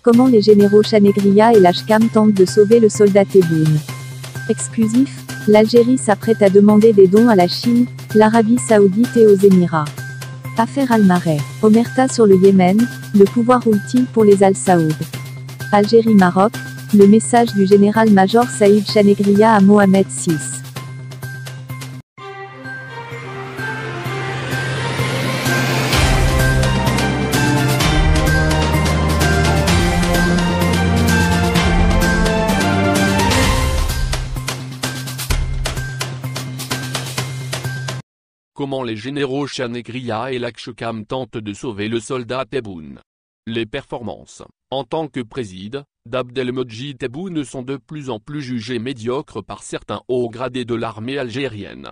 Comment les généraux Chanegria et Lachkam tentent de sauver le soldat Tebboune. Exclusif, l'Algérie s'apprête à demander des dons à la Chine, l'Arabie Saoudite et aux Émirats. Affaire Al-Marais. Omerta sur le Yémen, le pouvoir ultime pour les Al-Saoud. Algérie-Maroc, le message du général-major Saïd Chanegria à Mohamed VI. Comment les généraux Chanegria et Lachkam tentent de sauver le soldat Tebboune. Les performances, en tant que président, d'Abdelmodjid Tebboune sont de plus en plus jugées médiocres par certains hauts gradés de l'armée algérienne.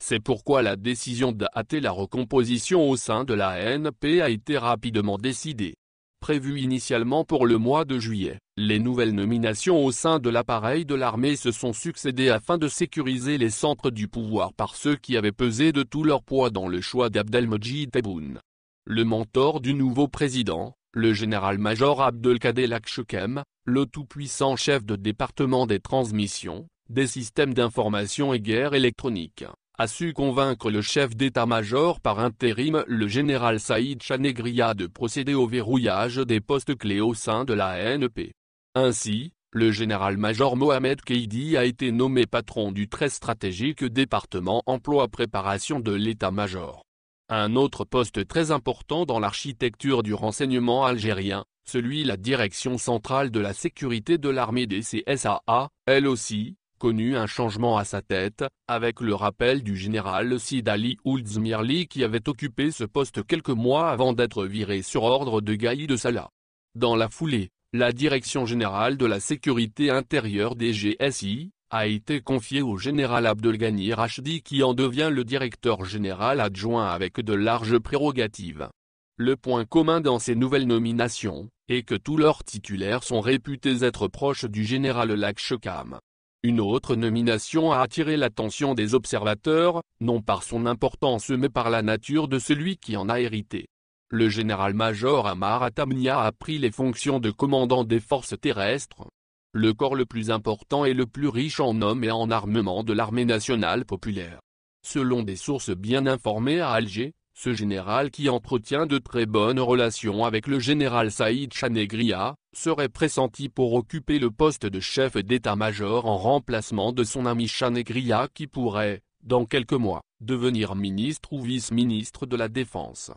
C'est pourquoi la décision d'hâter la recomposition au sein de la ANP a été rapidement décidée. Prévue initialement pour le mois de juillet, les nouvelles nominations au sein de l'appareil de l'armée se sont succédé afin de sécuriser les centres du pouvoir par ceux qui avaient pesé de tout leur poids dans le choix d'Abdelmodjid Tebboune. Le mentor du nouveau président, le général-major Abdelkader Lachkam, le tout-puissant chef de département des transmissions, des systèmes d'information et guerre électronique, a su convaincre le chef d'état-major par intérim, le général Saïd Chanegria, de procéder au verrouillage des postes clés au sein de la ANP. Ainsi, le général-major Mohamed Keidi a été nommé patron du très stratégique département emploi-préparation de l'état-major. Un autre poste très important dans l'architecture du renseignement algérien, celui de la direction centrale de la sécurité de l'armée des CSA, elle aussi, connu un changement à sa tête, avec le rappel du général Sid Ali Ould Zmirli qui avait occupé ce poste quelques mois avant d'être viré sur ordre de Gaïd Salah. Dans la foulée, la direction générale de la sécurité intérieure des GSI a été confiée au général Abdelghani Rachdi qui en devient le directeur général adjoint avec de larges prérogatives. Le point commun dans ces nouvelles nominations est que tous leurs titulaires sont réputés être proches du général Lachkam. Une autre nomination a attiré l'attention des observateurs, non par son importance mais par la nature de celui qui en a hérité. Le général-major Ammar Atamnia a pris les fonctions de commandant des forces terrestres, le corps le plus important et le plus riche en hommes et en armement de l'armée nationale populaire. Selon des sources bien informées à Alger, ce général qui entretient de très bonnes relations avec le général Saïd Chanegria, serait pressenti pour occuper le poste de chef d'état-major en remplacement de son ami Chanegria qui pourrait, dans quelques mois, devenir ministre ou vice-ministre de la Défense.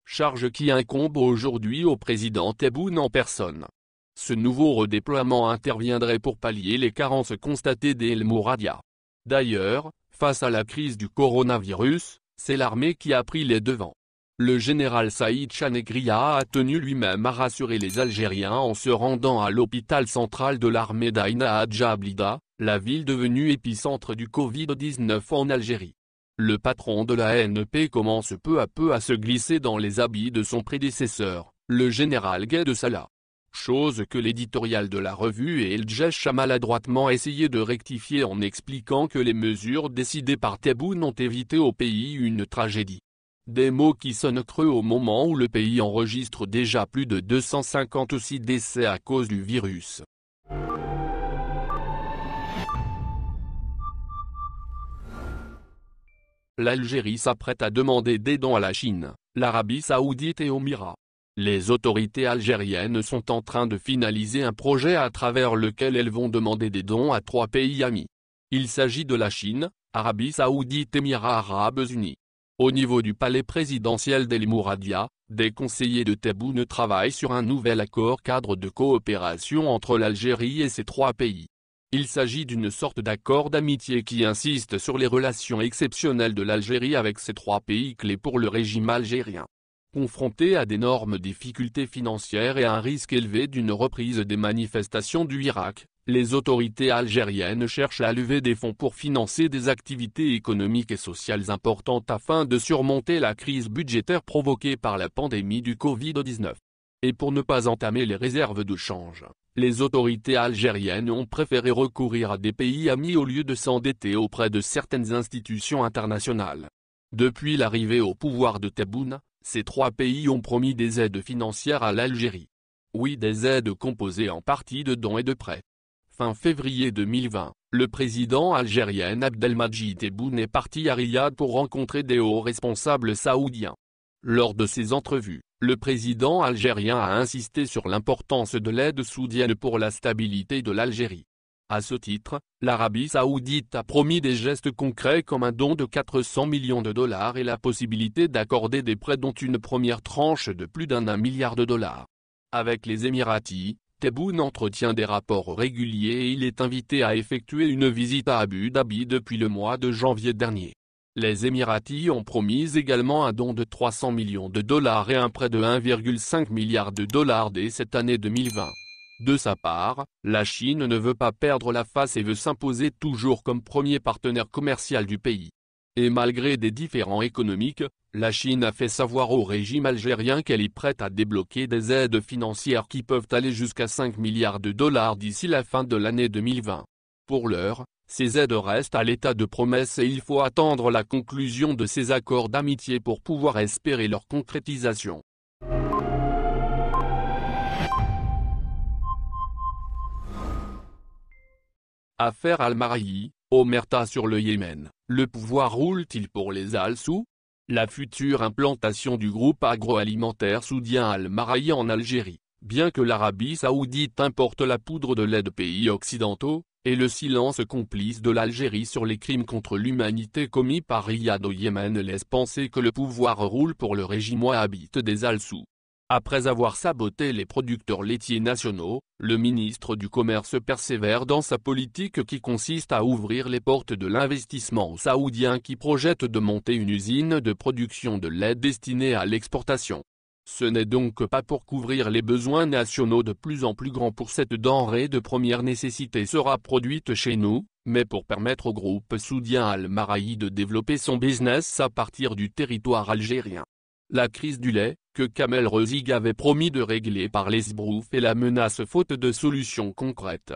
Charge qui incombe aujourd'hui au président Tebboune en personne. Ce nouveau redéploiement interviendrait pour pallier les carences constatées d'El Mouradia. D'ailleurs, face à la crise du coronavirus, c'est l'armée qui a pris les devants. Le général Saïd Chanegria a tenu lui-même à rassurer les Algériens en se rendant à l'hôpital central de l'armée d'Aïna Hadja Blida, la ville devenue épicentre du Covid-19 en Algérie. Le patron de la ANP commence peu à peu à se glisser dans les habits de son prédécesseur, le général Gaïd Salah. Chose que l'éditorial de la revue et El Jaish a maladroitement essayé de rectifier en expliquant que les mesures décidées par Tebboune ont évité au pays une tragédie. Des mots qui sonnent creux au moment où le pays enregistre déjà plus de 256 décès à cause du virus. L'Algérie s'apprête à demander des dons à la Chine, l'Arabie Saoudite et aux Émirats. Les autorités algériennes sont en train de finaliser un projet à travers lequel elles vont demander des dons à 3 pays amis. Il s'agit de la Chine, Arabie Saoudite et Émirats Arabes Unis. Au niveau du palais présidentiel d'El Mouradia, des conseillers de Tebboune travaillent sur un nouvel accord cadre de coopération entre l'Algérie et ces 3 pays. Il s'agit d'une sorte d'accord d'amitié qui insiste sur les relations exceptionnelles de l'Algérie avec ces 3 pays clés pour le régime algérien. Confrontés à d'énormes difficultés financières et à un risque élevé d'une reprise des manifestations du Irak, les autorités algériennes cherchent à lever des fonds pour financer des activités économiques et sociales importantes afin de surmonter la crise budgétaire provoquée par la pandémie du Covid-19. Et pour ne pas entamer les réserves de change, les autorités algériennes ont préféré recourir à des pays amis au lieu de s'endetter auprès de certaines institutions internationales. Depuis l'arrivée au pouvoir de Tebboune, ces 3 pays ont promis des aides financières à l'Algérie. Oui, des aides composées en partie de dons et de prêts. Fin février 2020, le président algérien Abdelmadjid Tebboune est parti à Riyad pour rencontrer des hauts responsables saoudiens. Lors de ces entrevues, le président algérien a insisté sur l'importance de l'aide saoudienne pour la stabilité de l'Algérie. À ce titre, l'Arabie saoudite a promis des gestes concrets comme un don de 400 millions de dollars et la possibilité d'accorder des prêts dont une première tranche de plus d'1 milliard de dollars. Avec les Émiratis, Tebboune entretient des rapports réguliers et il est invité à effectuer une visite à Abu Dhabi depuis le mois de janvier dernier. Les Émiratis ont promis également un don de 300 millions de dollars et un prêt de 1,5 milliard de dollars dès cette année 2020. De sa part, la Chine ne veut pas perdre la face et veut s'imposer toujours comme premier partenaire commercial du pays. Et malgré des différends économiques, la Chine a fait savoir au régime algérien qu'elle est prête à débloquer des aides financières qui peuvent aller jusqu'à 5 milliards de dollars d'ici la fin de l'année 2020. Pour l'heure, ces aides restent à l'état de promesse et il faut attendre la conclusion de ces accords d'amitié pour pouvoir espérer leur concrétisation. Affaire Al-Marahi, omerta sur le Yémen, le pouvoir roule-t-il pour les Al-Sou? La future implantation du groupe agroalimentaire saoudien Al-Marahi en Algérie, bien que l'Arabie saoudite importe la poudre de lait de pays occidentaux, et le silence complice de l'Algérie sur les crimes contre l'humanité commis par Riyad au Yémen laisse penser que le pouvoir roule pour le régime wahhabite des Al-Sou. Après avoir saboté les producteurs laitiers nationaux, le ministre du Commerce persévère dans sa politique qui consiste à ouvrir les portes de l'investissement aux Saoudiens qui projettent de monter une usine de production de lait destinée à l'exportation. Ce n'est donc pas pour couvrir les besoins nationaux de plus en plus grands pour cette denrée de première nécessité sera produite chez nous, mais pour permettre au groupe saoudien Al-Marahi de développer son business à partir du territoire algérien. La crise du lait, que Kamel Rezig avait promis de régler par l'esbrouf et la menace faute de solutions concrètes.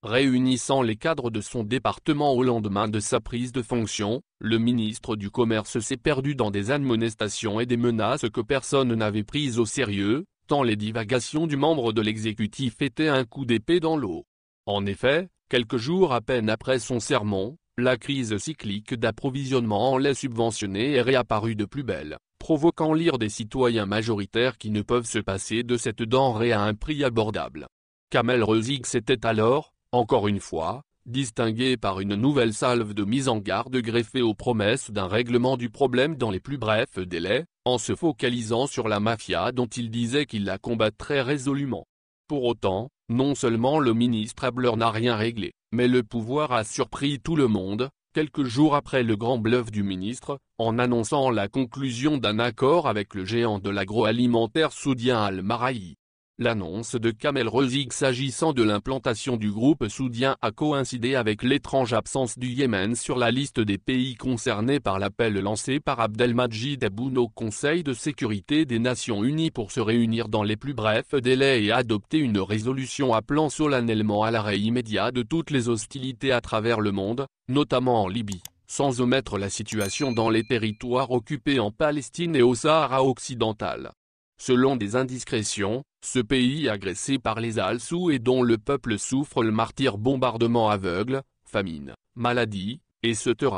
Réunissant les cadres de son département au lendemain de sa prise de fonction, le ministre du Commerce s'est perdu dans des admonestations et des menaces que personne n'avait prises au sérieux, tant les divagations du membre de l'exécutif étaient un coup d'épée dans l'eau. En effet, quelques jours à peine après son sermon, la crise cyclique d'approvisionnement en lait subventionné est réapparue de plus belle, provoquant l'ire des citoyens majoritaires qui ne peuvent se passer de cette denrée à un prix abordable. Kamel Rezig s'était alors, encore une fois, distingué par une nouvelle salve de mise en garde greffée aux promesses d'un règlement du problème dans les plus brefs délais, en se focalisant sur la mafia dont il disait qu'il la combattrait résolument. Pour autant, non seulement le ministre Abler n'a rien réglé, mais le pouvoir a surpris tout le monde, quelques jours après le grand bluff du ministre, en annonçant la conclusion d'un accord avec le géant de l'agroalimentaire saoudien Al-Marahi. L'annonce de Kamel Rezig s'agissant de l'implantation du groupe saoudien a coïncidé avec l'étrange absence du Yémen sur la liste des pays concernés par l'appel lancé par Abdelmadjid Tebboune au Conseil de sécurité des Nations Unies pour se réunir dans les plus brefs délais et adopter une résolution appelant solennellement à l'arrêt immédiat de toutes les hostilités à travers le monde, notamment en Libye, sans omettre la situation dans les territoires occupés en Palestine et au Sahara occidental. Selon des indiscrétions, ce pays agressé par les Al-Sou et dont le peuple souffre le martyre bombardement aveugle, famine, maladie, etc.,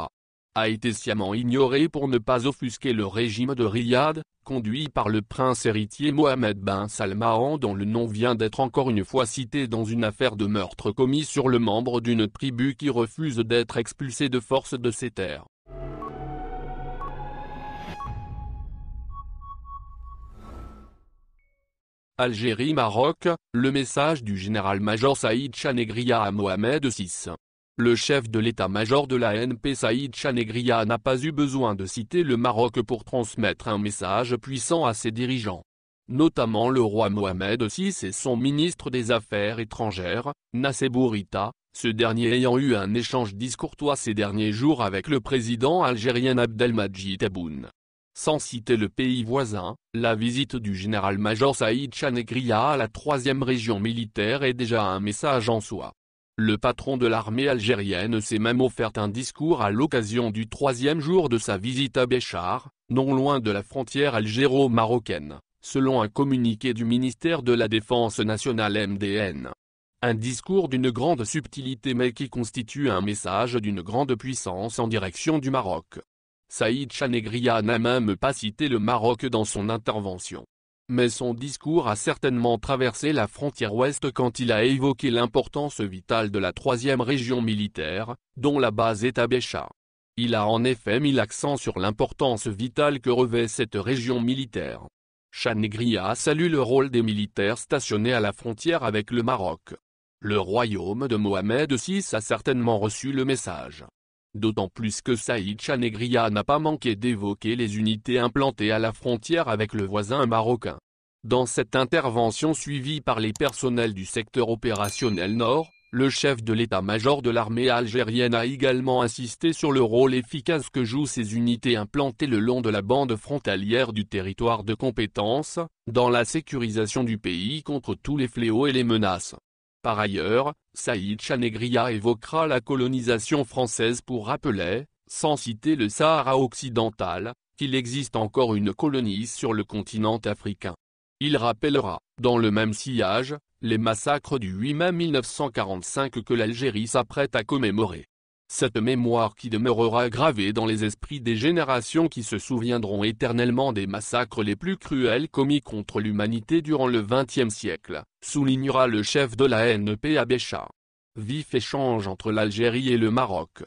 a été sciemment ignoré pour ne pas offusquer le régime de Riyad, conduit par le prince héritier Mohammed bin Salman dont le nom vient d'être encore une fois cité dans une affaire de meurtre commis sur le membre d'une tribu qui refuse d'être expulsé de force de ses terres. Algérie-Maroc, le message du général-major Saïd Chanegria à Mohamed VI. Le chef de l'état-major de l'ANP Saïd Chanegria n'a pas eu besoin de citer le Maroc pour transmettre un message puissant à ses dirigeants. Notamment le roi Mohamed VI et son ministre des Affaires étrangères, Nasseb Bourita, ce dernier ayant eu un échange discourtois ces derniers jours avec le président algérien Abdelmadjid Tebboune. Sans citer le pays voisin, la visite du général-major Saïd Chanegria à la 3e région militaire est déjà un message en soi. Le patron de l'armée algérienne s'est même offert un discours à l'occasion du 3e jour de sa visite à Béchar, non loin de la frontière algéro-marocaine, selon un communiqué du ministère de la Défense nationale MDN. Un discours d'une grande subtilité mais qui constitue un message d'une grande puissance en direction du Maroc. Saïd Chanegria n'a même pas cité le Maroc dans son intervention. Mais son discours a certainement traversé la frontière ouest quand il a évoqué l'importance vitale de la 3e région militaire, dont la base est à Bécha. Il a en effet mis l'accent sur l'importance vitale que revêt cette région militaire. Chanegria salue le rôle des militaires stationnés à la frontière avec le Maroc. Le royaume de Mohamed VI a certainement reçu le message. D'autant plus que Saïd Chanegria n'a pas manqué d'évoquer les unités implantées à la frontière avec le voisin marocain. Dans cette intervention suivie par les personnels du secteur opérationnel Nord, le chef de l'état-major de l'armée algérienne a également insisté sur le rôle efficace que jouent ces unités implantées le long de la bande frontalière du territoire de compétence, dans la sécurisation du pays contre tous les fléaux et les menaces. Par ailleurs, Saïd Chanegria évoquera la colonisation française pour rappeler, sans citer le Sahara occidental, qu'il existe encore une colonie sur le continent africain. Il rappellera, dans le même sillage, les massacres du 8 mai 1945 que l'Algérie s'apprête à commémorer. Cette mémoire qui demeurera gravée dans les esprits des générations qui se souviendront éternellement des massacres les plus cruels commis contre l'humanité durant le XXe siècle, soulignera le chef de la NP à Bécha. Vif échange entre l'Algérie et le Maroc.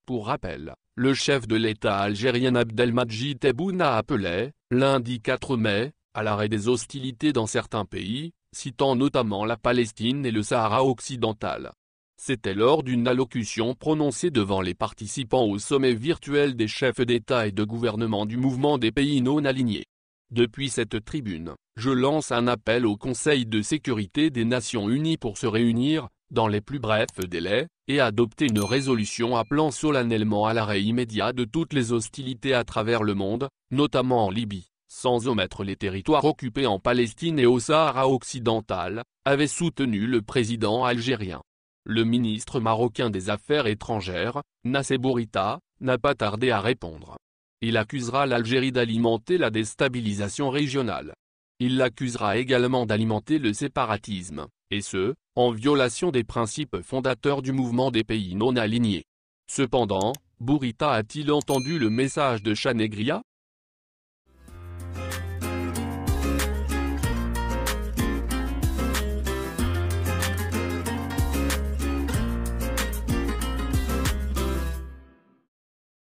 Pour rappel, le chef de l'État algérien Abdelmadjid Tebboune a appelé, lundi 4 mai, à l'arrêt des hostilités dans certains pays, citant notamment la Palestine et le Sahara occidental. C'était lors d'une allocution prononcée devant les participants au sommet virtuel des chefs d'État et de gouvernement du mouvement des pays non alignés. Depuis cette tribune, je lance un appel au Conseil de sécurité des Nations Unies pour se réunir, dans les plus brefs délais, et adopter une résolution appelant solennellement à l'arrêt immédiat de toutes les hostilités à travers le monde, notamment en Libye, sans omettre les territoires occupés en Palestine et au Sahara occidental, avait soutenu le président algérien. Le ministre marocain des Affaires étrangères, Nasseb Bourita, n'a pas tardé à répondre. Il accusera l'Algérie d'alimenter la déstabilisation régionale. Il l'accusera également d'alimenter le séparatisme, et ce, en violation des principes fondateurs du mouvement des pays non alignés. Cependant, Bourita a-t-il entendu le message de Chanegria?